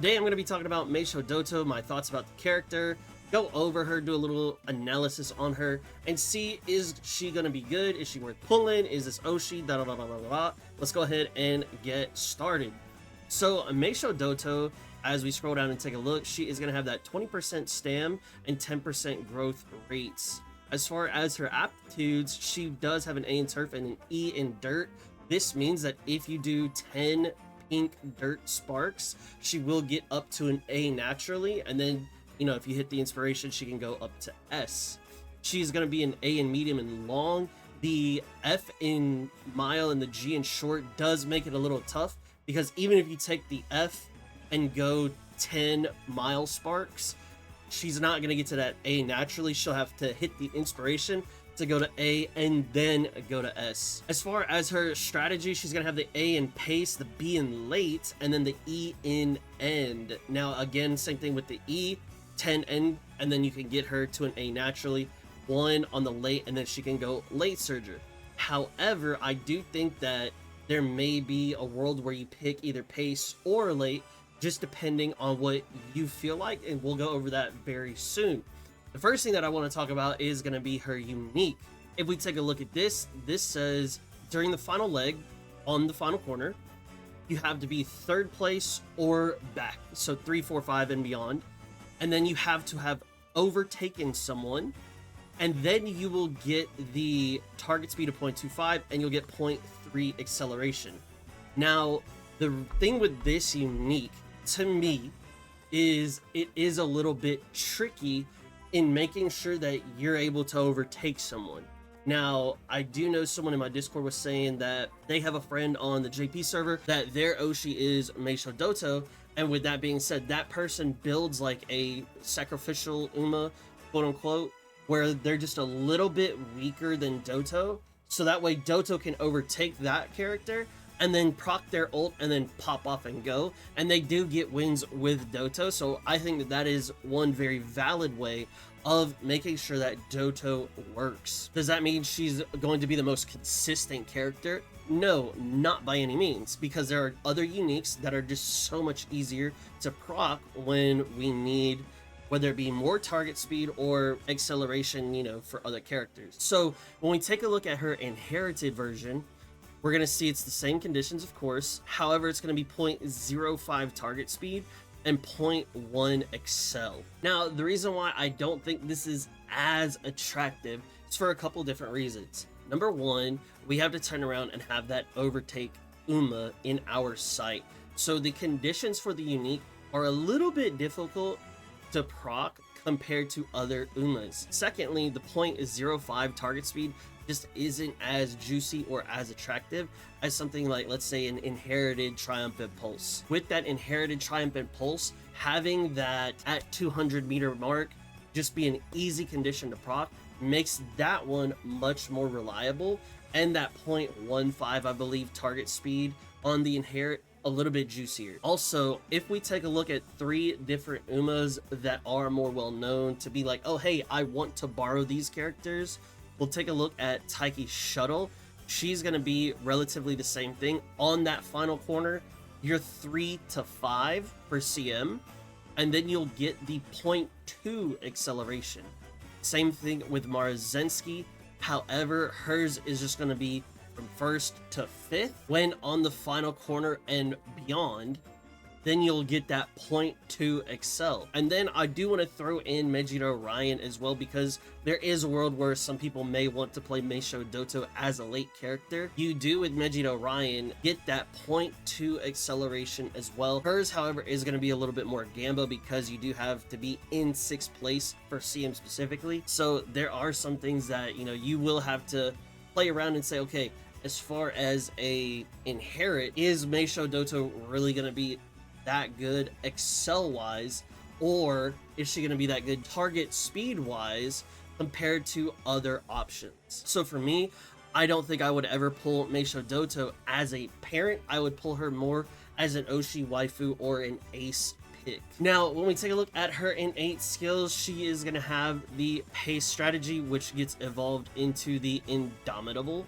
Today I'm going to be talking about Meisho Doto, my thoughts about the character, go over her, do a little analysis on her, and see, is she going to be good? Is she worth pulling? Is this Oshi? Da, da, da, da, da, da. Let's go ahead and get started. So Meisho Doto, as we scroll down and take a look, she is going to have that 20% stam and 10% growth rates. As far as her aptitudes, she does have an A in turf and an E in dirt. This means that if you do 10 pink dirt sparks, she will get up to an A naturally, and then, you know, if you hit the inspiration, she can go up to S. She's going to be an A in medium and long. The F in mile and the G in short does make it a little tough, because even if you take the F and go 10 mile sparks, she's not going to get to that A naturally. She'll have to hit the inspiration to go to A and then go to S. As far as her strategy, she's going to have the A in pace, the B in late, and then the E in end. Now, again, same thing with the E, 10 end, and then you can get her to an A naturally, 1 on the late, and then she can go late surger. However, I do think that there may be a world where you pick either pace or late, just depending on what you feel like, and we'll go over that very soon. The first thing that I want to talk about is going to be her unique. If we take a look at this, this says during the final leg on the final corner, you have to be 3rd place or back, so 3, 4, 5 and beyond, and then you have to have overtaken someone, and then you will get the target speed of 0.25 and you'll get 0.3 acceleration. Now, the thing with this unique to me is it is a little bit tricky in making sure that you're able to overtake someone. Now, I do know someone in my Discord was saying that they have a friend on the JP server that their Oshi is Meisho Doto, and with that being said, that person builds like a sacrificial Uma, quote unquote, where they're just a little bit weaker than Doto, so that way Doto can overtake that character and then proc their ult and then pop off and go, and they do get wins with Doto. So I think that that is one very valid way of making sure that Doto works. Does that mean she's going to be the most consistent character? No, not by any means, because there are other uniques that are just so much easier to proc when we need, whether it be more target speed or acceleration, you know, for other characters. So when we take a look at her inherited version, we're going to see it's the same conditions, of course. However, it's going to be 0.05 target speed and 0.1 excel. Now, the reason why I don't think this is as attractive is for a couple different reasons. Number one, we have to turn around and have that overtake Uma in our sight. So the conditions for the unique are a little bit difficult to proc compared to other Umas. Secondly, the 0.05 target speed just isn't as juicy or as attractive as something like, let's say, an inherited triumphant pulse. With that inherited triumphant pulse, having that at 200 meter mark just be an easy condition to proc makes that one much more reliable, and that 0.15, I believe, target speed on the inherit a little bit juicier. Also, if we take a look at 3 different Umas that are more well known to be like, oh hey, I want to borrow these characters, we'll take a look at Taiki Shuttle. She's going to be relatively the same thing. On that final corner, you're 3 to 5 for CM, and then you'll get the 0.2 acceleration. Same thing with Marzensky. However, hers is just going to be from 1st to 5th. When on the final corner and beyond, then you'll get that 0.2 excel. And then I do want to throw in Mejido Ryan as well, because there is a world where some people may want to play Meisho Doto as a late character. You do with Mejido Ryan get that 0.2 acceleration as well. Hers, however, is going to be a little bit more gambo, because you do have to be in 6th place for CM specifically. So there are some things that, you know, you will have to play around and say, okay, as far as a inherit, is Meisho Doto really going to be that good excel wise, or is she going to be that good target speed wise compared to other options? So for me, I don't think I would ever pull Meisho Doto as a parent. I would pull her more as an Oshi waifu or an ace pick. Now, when we take a look at her innate skills, she is going to have the pace strategy, which gets evolved into the Indomitable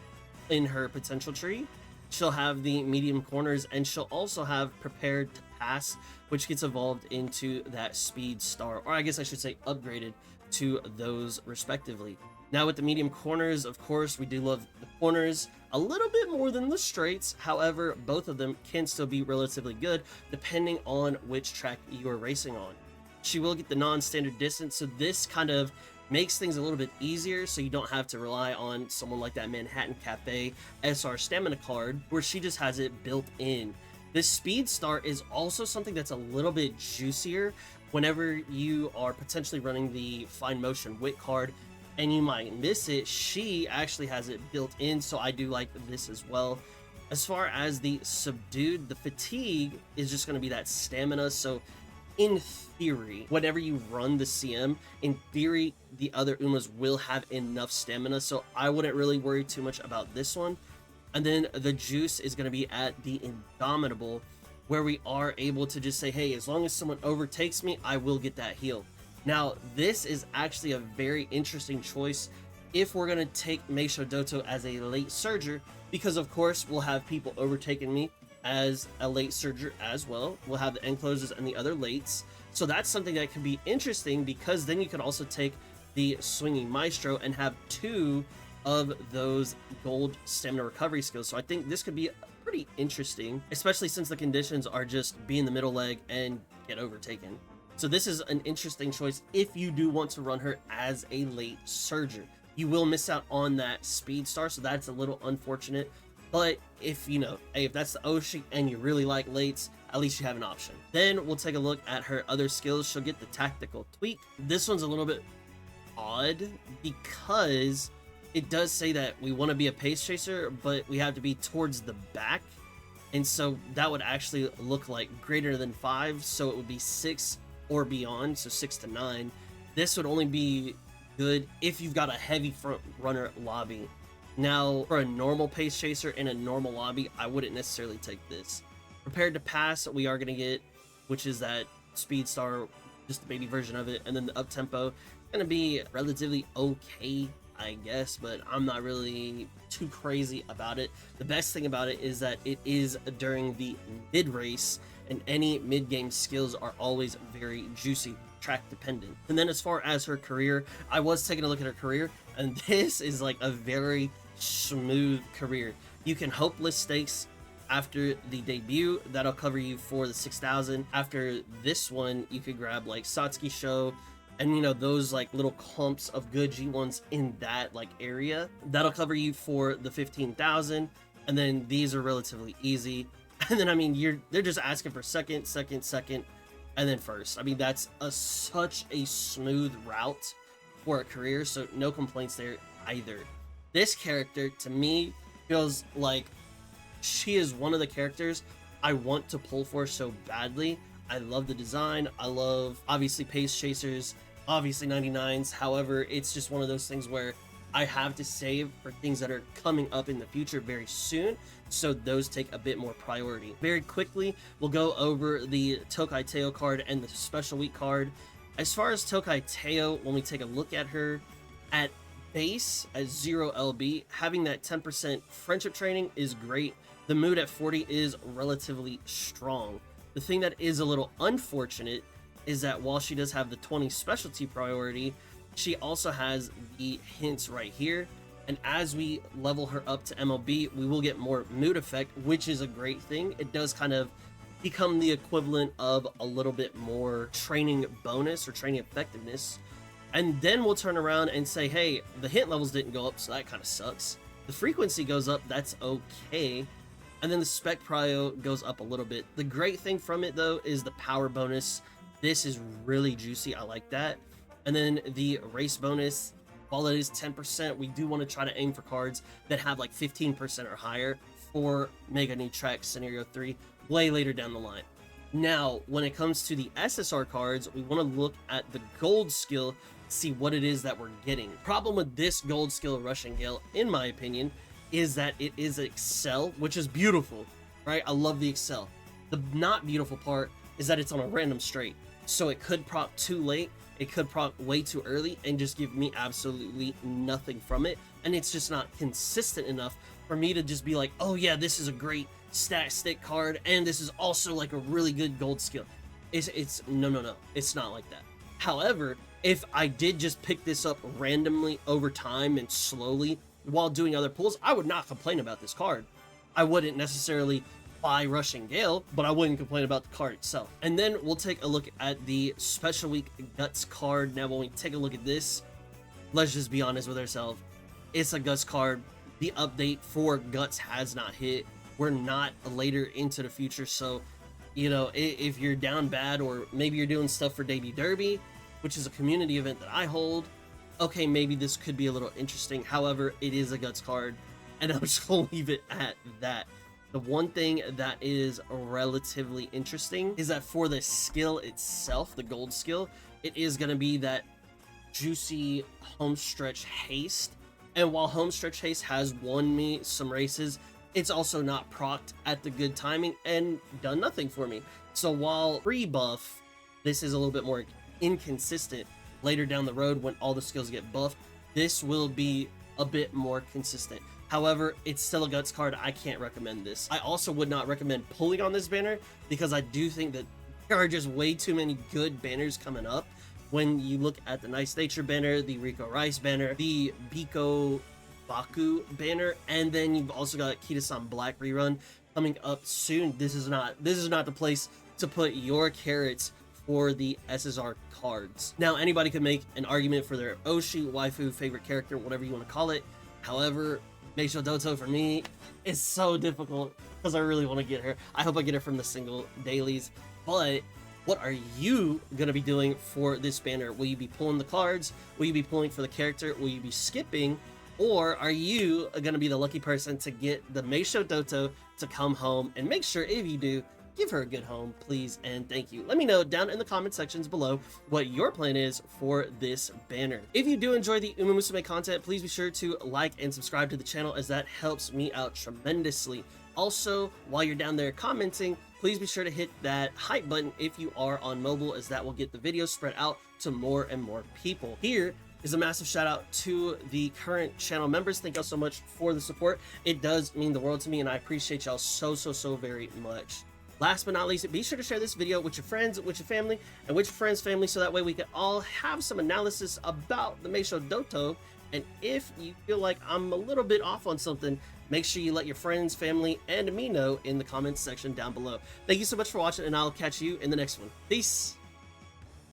in her potential tree. She'll have the medium corners, and she'll also have prepared to pass, which gets evolved into that speed star, or I guess I should say upgraded to those respectively. Now with the medium corners, of course, we do love the corners a little bit more than the straights. However, both of them can still be relatively good depending on which track you are racing on. She will get the non-standard distance, so this kind of makes things a little bit easier, so you don't have to rely on someone like that Manhattan Cafe SR stamina card where she just has it built in. This speed star is also something that's a little bit juicier whenever you are potentially running the fine motion wit card and you might miss it. She actually has it built in, so I do like this as well. As far as the subdued, the fatigue is just going to be that stamina, so in theory, whenever you run the CM, in theory, the other Umas will have enough stamina, so I wouldn't really worry too much about this one. And then the juice is going to be at the Indomitable, where we are able to just say, hey, as long as someone overtakes me, I will get that heal. Now, this is actually a very interesting choice if we're going to take Meisho Doto as a late surger, because of course, we'll have people overtaking me as a late surger as well. We'll have the end closes and the other lates. So that's something that could be interesting, because then you could also take the swinging maestro and have two of those gold stamina recovery skills. So I think this could be pretty interesting, especially since the conditions are just be in the middle leg and get overtaken. So this is an interesting choice if you do want to run her as a late surger. You will miss out on that speed star, so that's a little unfortunate. But if you know, hey, if that's the Oshi and you really like lates, at least you have an option. Then we'll take a look at her other skills. She'll get the tactical tweak. This one's a little bit odd because it does say that we want to be a pace chaser, but we have to be towards the back. And so that would actually look like greater than 5. So it would be 6 or beyond. So 6 to 9. This would only be good if you've got a heavy front runner lobby. Now, for a normal pace chaser in a normal lobby, I wouldn't necessarily take this. Prepared to pass, we are going to get, which is that speed star, just the baby version of it, and then the up tempo. It's going to be relatively okay, I guess, but I'm not really too crazy about it. The best thing about it is that it is during the mid race, and any mid game skills are always very juicy, track dependent. And then as far as her career, I was taking a look at her career, and this is like a very smooth career. You can hopeless stakes after the debut, that'll cover you for the 6,000. After this one, you could grab like Satsuki Show, and you know, those like little clumps of good G1s in that like area, that'll cover you for the 15,000. And then these are relatively easy. And then I mean, they're just asking for second, and then first. I mean, that's such a smooth route for a career, so no complaints there either. This character, to me, feels like she is one of the characters I want to pull for so badly. I love the design. I love, obviously, pace chasers, obviously 99s. However, it's just one of those things where I have to save for things that are coming up in the future very soon, so those take a bit more priority. Very quickly, we'll go over the Tokai Teio card and the special week card. As far as Tokai Teio, when we take a look at her, at base, at 0 LB, having that 10% friendship training is great. The mood at 40 is relatively strong. The thing that is a little unfortunate is that while she does have the 20 specialty priority, she also has the hints right here. And as we level her up to MLB, we will get more mood effect, which is a great thing. It does kind of become the equivalent of a little bit more training bonus or training effectiveness. And then we'll turn around and say, hey, the hint levels didn't go up, so that kind of sucks. The frequency goes up, that's okay. And then the spec prio goes up a little bit. The great thing from it, though, is the power bonus. This is really juicy, I like that. And then the race bonus, while it is 10%, we do want to try to aim for cards that have like 15% or higher for Mega New Track Scenario 3 way later down the line. Now, when it comes to the SSR cards, we want to look at the gold skill, see what it is that we're getting. Problem with this gold skill Russian Gale, in my opinion, is that it is Excel, which is beautiful, right? I love the Excel. The not beautiful part is that it's on a random straight. So it could proc too late, it could proc way too early and just give me absolutely nothing from it. And it's just not consistent enough for me to just be like, oh yeah, this is a great stat stick card, and this is also like a really good gold skill. It's no, it's not like that. However, if I did just pick this up randomly over time and slowly while doing other pulls, I would not complain about this card. I wouldn't necessarily buy Rushing Gale, but I wouldn't complain about the card itself. And then we'll take a look at the Special Week Guts card. Now, when we take a look at this, let's just be honest with ourselves. It's a Guts card. The update for Guts has not hit. We're not later into the future, so, you know, if you're down bad, or maybe you're doing stuff for Debut Derby, which is a community event that I hold, okay, maybe this could be a little interesting. However, it is a Guts card, and I'm just gonna leave it at that. The one thing that is relatively interesting is that for the skill itself, the gold skill, it is gonna be that juicy homestretch haste. And while homestretch haste has won me some races, it's also not procced at the good timing and done nothing for me. So while pre-buff, this is a little bit more inconsistent. Later down the road, when all the skills get buffed, this will be a bit more consistent. However, it's still a Guts card. I can't recommend this. I also would not recommend pulling on this banner, because I do think that there are just way too many good banners coming up. When you look at the Nice Nature banner, the Rico Rice banner, the Biko Baku banner, and then you've also got Kita-san Black rerun coming up soon. This is not the place to put your carrots for the SSR cards. Now, anybody could make an argument for their Oshi, waifu, favorite character, whatever you want to call it. However, Meisho Doto for me is so difficult, because I really want to get her. I hope I get her from the single dailies. But what are you going to be doing for this banner? Will you be pulling the cards? Will you be pulling for the character? Will you be skipping? Or are you going to be the lucky person to get the Meisho Doto to come home? And make sure, if you do, give her a good home, please, and thank you. Let me know down in the comment sections below what your plan is for this banner. If you do enjoy the Umamusume content, please be sure to like and subscribe to the channel, as that helps me out tremendously. Also, while you're down there commenting, please be sure to hit that hype button if you are on mobile, as that will get the video spread out to more and more people. Here is a massive shout out to the current channel members. Thank y'all so much for the support. It does mean the world to me, and I appreciate y'all so very much. Last but not least, be sure to share this video with your friends, with your family, and with your friends' family, so that way we can all have some analysis about the Meisho Doto. And if you feel like I'm a little bit off on something, make sure you let your friends, family, and me know in the comments section down below. Thank you so much for watching, and I'll catch you in the next one. Peace!